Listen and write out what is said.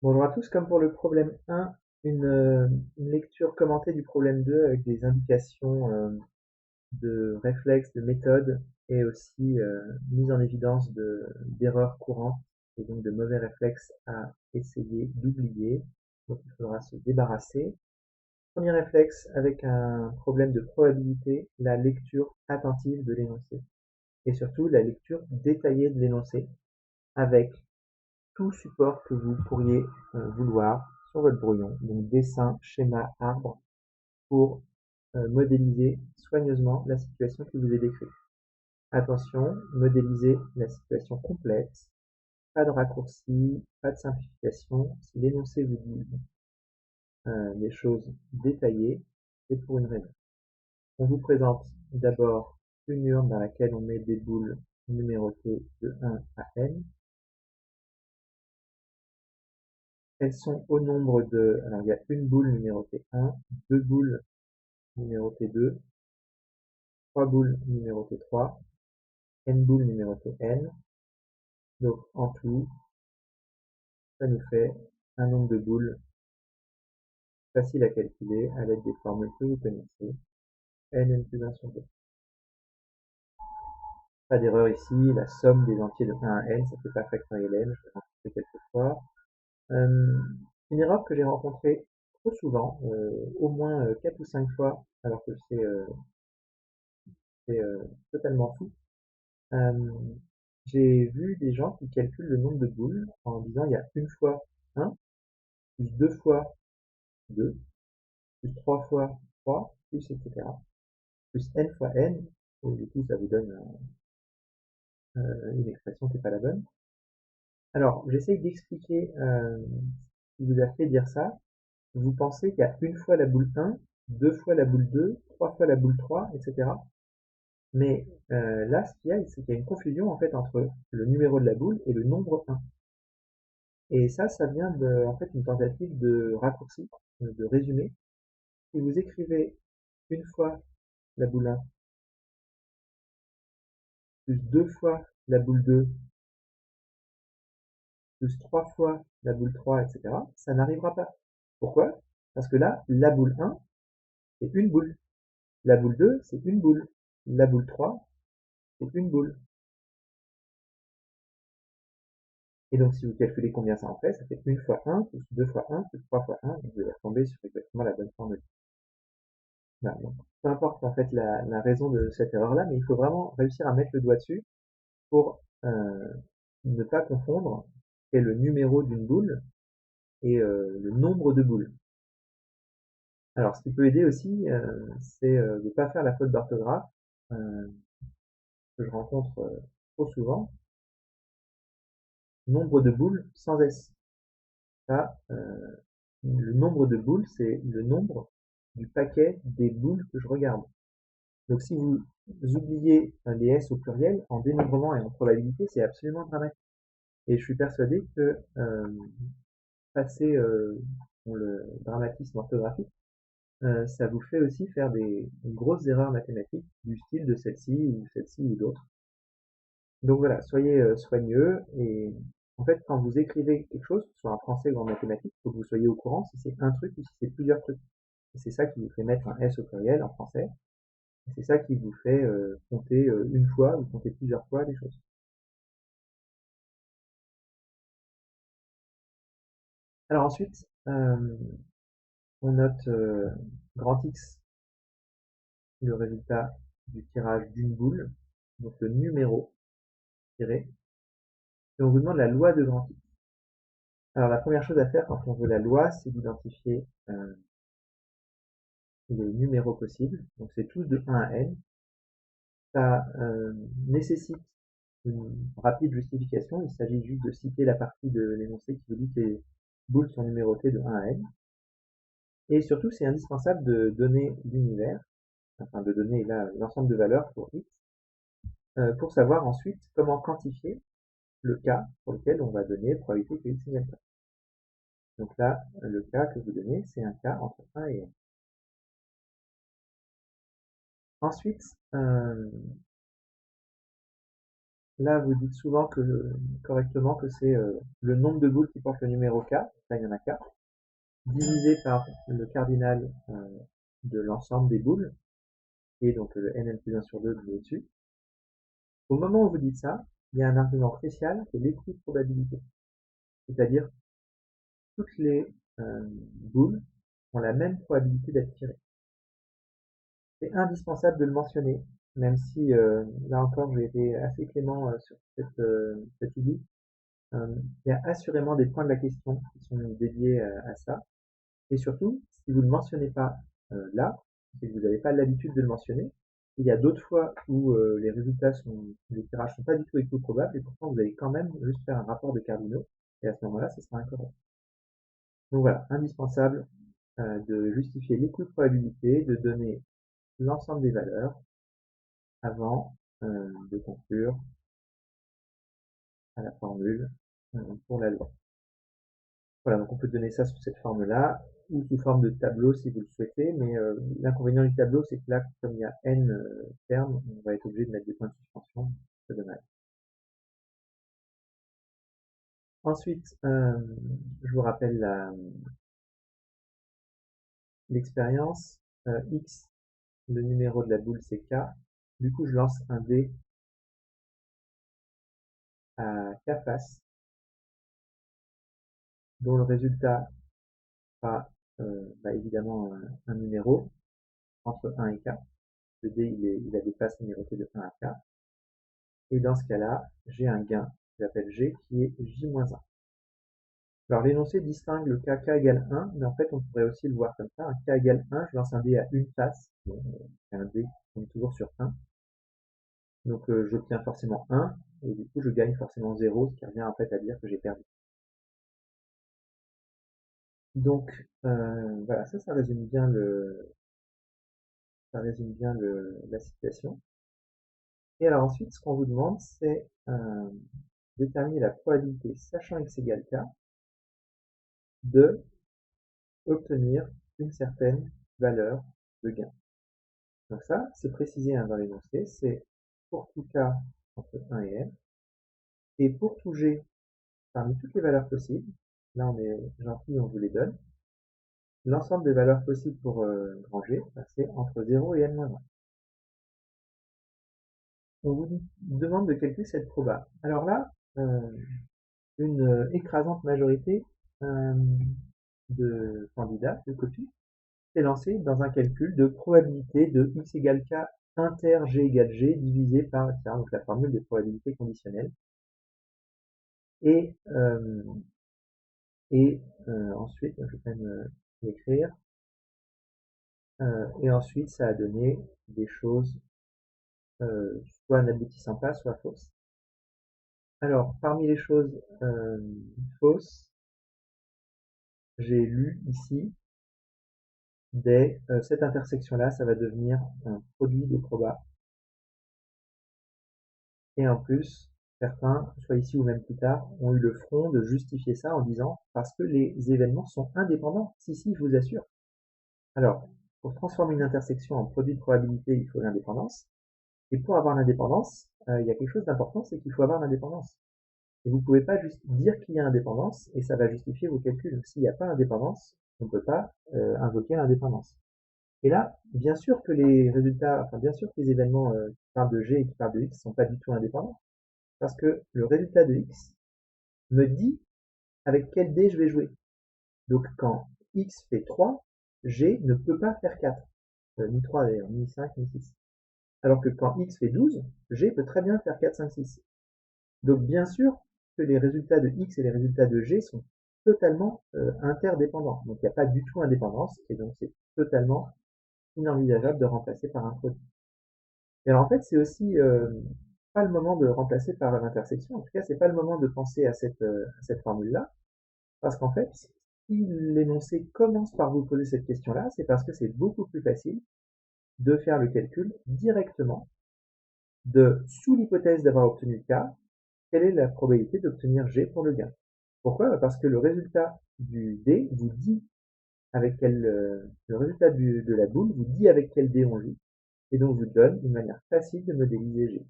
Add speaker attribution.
Speaker 1: Bonjour à tous, comme pour le problème 1, une lecture commentée du problème 2 avec des indications de réflexes, de méthodes et aussi mise en évidence d'erreurs courantes et donc de mauvais réflexes à essayer d'oublier. Donc il faudra se débarrasser. Premier réflexe avec un problème de probabilité, la lecture attentive de l'énoncé et surtout la lecture détaillée de l'énoncé avec tout support que vous pourriez vouloir sur votre brouillon, donc dessin, schéma, arbre, pour modéliser soigneusement la situation qui vous est décrite. Attention, modélisez la situation complète, pas de raccourci, pas de simplification. Si l'énoncé vous dit des choses détaillées, c'est pour une raison. On vous présente d'abord une urne dans laquelle on met des boules numérotées de 1 à n. Elles sont au nombre de, alors il y a une boule numérotée 1, deux boules numérotées 2, trois boules numérotées 3, n boules numérotées n. Donc en tout, ça nous fait un nombre de boules facile à calculer à l'aide des formules que vous connaissez. N plus 1 sur 2. Pas d'erreur ici, la somme des entiers de 1 à n, ça ne fait pas factoriel n, je l'ai rencontré quelques fois. Une erreur que j'ai rencontrée trop souvent, au moins 4 ou 5 fois, alors que c'est totalement fou. J'ai vu des gens qui calculent le nombre de boules en disant il y a une fois 1, plus deux fois 2, plus trois fois 3, plus etc. Plus n fois n, et du coup ça vous donne une expression qui n'est pas la bonne. Alors j'essaye d'expliquer ce qui vous a fait dire ça. Vous pensez qu'il y a une fois la boule 1, deux fois la boule 2, trois fois la boule 3, etc. Mais là, ce qu'il y a, c'est qu'il y a une confusion en fait entre le numéro de la boule et le nombre 1. Et ça vient de, en fait, une tentative de raccourci, de résumé. Si vous écrivez une fois la boule 1, plus deux fois la boule 2, plus trois fois la boule 3, etc., ça n'arrivera pas. Pourquoi? Parce que là, la boule 1, c'est une boule. La boule 2, c'est une boule. La boule 3, c'est une boule. Et donc, si vous calculez combien ça en fait, ça fait une fois 1, plus 2 fois 1, plus 3 fois 1, et vous allez retomber sur exactement la bonne formule. Voilà, donc, peu importe en fait la raison de cette erreur-là, mais il faut vraiment réussir à mettre le doigt dessus pour ne pas confondre quel est le numéro d'une boule et le nombre de boules. Alors, ce qui peut aider aussi, c'est de ne pas faire la faute d'orthographe que je rencontre trop souvent. Nombre de boules sans S. Ça, le nombre de boules, c'est le nombre du paquet des boules que je regarde. Donc si vous oubliez les S au pluriel, en dénombrement et en probabilité, c'est absolument dramatique. Et je suis persuadé que passer le dramatisme orthographique, ça vous fait aussi faire des grosses erreurs mathématiques du style de celle-ci ou d'autres. Donc voilà, soyez soigneux et en fait, quand vous écrivez quelque chose, que ce soit en français ou en mathématiques, il faut que vous soyez au courant si c'est un truc ou si c'est plusieurs trucs. Et c'est ça qui vous fait mettre un S au pluriel en français. Et c'est ça qui vous fait compter une fois ou compter plusieurs fois les choses. Alors ensuite, on note grand X, le résultat du tirage d'une boule, donc le numéro tiré, et on vous demande la loi de grand X. Alors la première chose à faire quand on veut la loi, c'est d'identifier les numéros possibles, donc c'est tous de 1 à n. Ça nécessite une rapide justification, il s'agit juste de citer la partie de l'énoncé qui vous dit que les boules sont numérotées de 1 à n. Et surtout, c'est indispensable de donner l'univers, enfin de donner là l'ensemble de valeurs pour x, pour savoir ensuite comment quantifier le cas pour lequel on va donner probabilité que x égale 1. Donc là, le cas que vous donnez, c'est un cas entre 1 et n. Ensuite, Là, vous dites souvent correctement que c'est le nombre de boules qui porte le numéro K, là il y en a K, divisé par le cardinal de l'ensemble des boules, et donc le nn plus 1 sur 2 qui est au-dessus. Au moment où vous dites ça, il y a un argument crucial qui est l'équiprobabilité. C'est-à-dire toutes les boules ont la même probabilité d'être tirées. C'est indispensable de le mentionner, même si là encore j'ai été assez clément sur cette idée. Il y a assurément des points de la question qui sont dédiés à ça. Et surtout, si vous ne le mentionnez pas là, c'est que vous n'avez pas l'habitude de le mentionner. Il y a d'autres fois où les tirages sont pas du tout équiprobables et pourtant vous allez quand même juste faire un rapport de cardinaux et à ce moment-là, ce sera incorrect. Donc voilà, indispensable de justifier l'équiprobabilité, de donner l'ensemble des valeurs avant de conclure à la formule pour la loi. Voilà, donc on peut donner ça sous cette forme-là, ou sous forme de tableau si vous le souhaitez, mais l'inconvénient du tableau, c'est que là, comme il y a n termes, on va être obligé de mettre des points de suspension, c'est dommage. Ensuite, je vous rappelle l'expérience. X, le numéro de la boule, c'est K. Du coup, je lance un dé à K faces, dont le résultat sera évidemment un numéro entre 1 et K. Le dé, il a des faces numérotées de 1 à K. Et dans ce cas-là, j'ai un gain que j'appelle G qui est J-1. Alors l'énoncé distingue le cas K égale 1, mais en fait on pourrait aussi le voir comme ça. Un K égale 1, je lance un dé à une face, donc un dé qui tombe toujours sur 1. Donc j'obtiens forcément 1, et du coup je gagne forcément 0, ce qui revient en fait à dire que j'ai perdu. Donc voilà, ça résume bien la situation. Et alors ensuite, ce qu'on vous demande, c'est déterminer la probabilité, sachant x égale k, de obtenir une certaine valeur de gain. Donc ça, c'est précisé dans l'énoncé, c'est pour tout k entre 1 et n, et pour tout g parmi toutes les valeurs possibles, là on est gentil, on vous les donne, l'ensemble des valeurs possibles pour grand G, c'est entre 0 et n-1. On vous demande de calculer cette proba. Alors là, une écrasante majorité de candidats, de copies, s'est lancée dans un calcul de probabilité de x égale k inter g égale g divisé par donc la formule des probabilités conditionnelles. Et, ensuite, je vais même l'écrire. Et ensuite, ça a donné des choses soit n'aboutissant pas, soit fausses. Alors, parmi les choses fausses, j'ai lu ici cette intersection-là, ça va devenir un produit de proba. Et en plus, certains, soit ici ou même plus tard, ont eu le front de justifier ça en disant parce que les événements sont indépendants. Si, je vous assure. Alors, pour transformer une intersection en produit de probabilité, il faut l'indépendance. Et pour avoir l'indépendance, il y a quelque chose d'important, c'est qu'il faut avoir l'indépendance. Et vous ne pouvez pas juste dire qu'il y a indépendance et ça va justifier vos calculs. S'il n'y a pas indépendance, on ne peut pas invoquer l'indépendance. Et là, bien sûr que les résultats, enfin bien sûr que les événements qui parlent de G et qui parlent de X sont pas du tout indépendants. Parce que le résultat de X me dit avec quel dé je vais jouer. Donc quand X fait 3, G ne peut pas faire 4. Ni 3 d'ailleurs, ni 5, ni 6. Alors que quand X fait 12, G peut très bien faire 4, 5, 6. Donc bien sûr que les résultats de X et les résultats de G sont totalement interdépendants. Donc il n'y a pas du tout indépendance et donc c'est totalement inenvisageable de remplacer par un produit. Et alors en fait c'est aussi pas le moment de remplacer par l'intersection. En tout cas c'est pas le moment de penser à cette formule-là, parce qu'en fait si l'énoncé commence par vous poser cette question-là, c'est parce que c'est beaucoup plus facile de faire le calcul directement sous l'hypothèse d'avoir obtenu K, quelle est la probabilité d'obtenir G pour le gain. Pourquoi? Parce que le résultat du dé vous dit le résultat de la boule vous dit avec quel dé on joue, et donc vous donne une manière facile de modéliser G.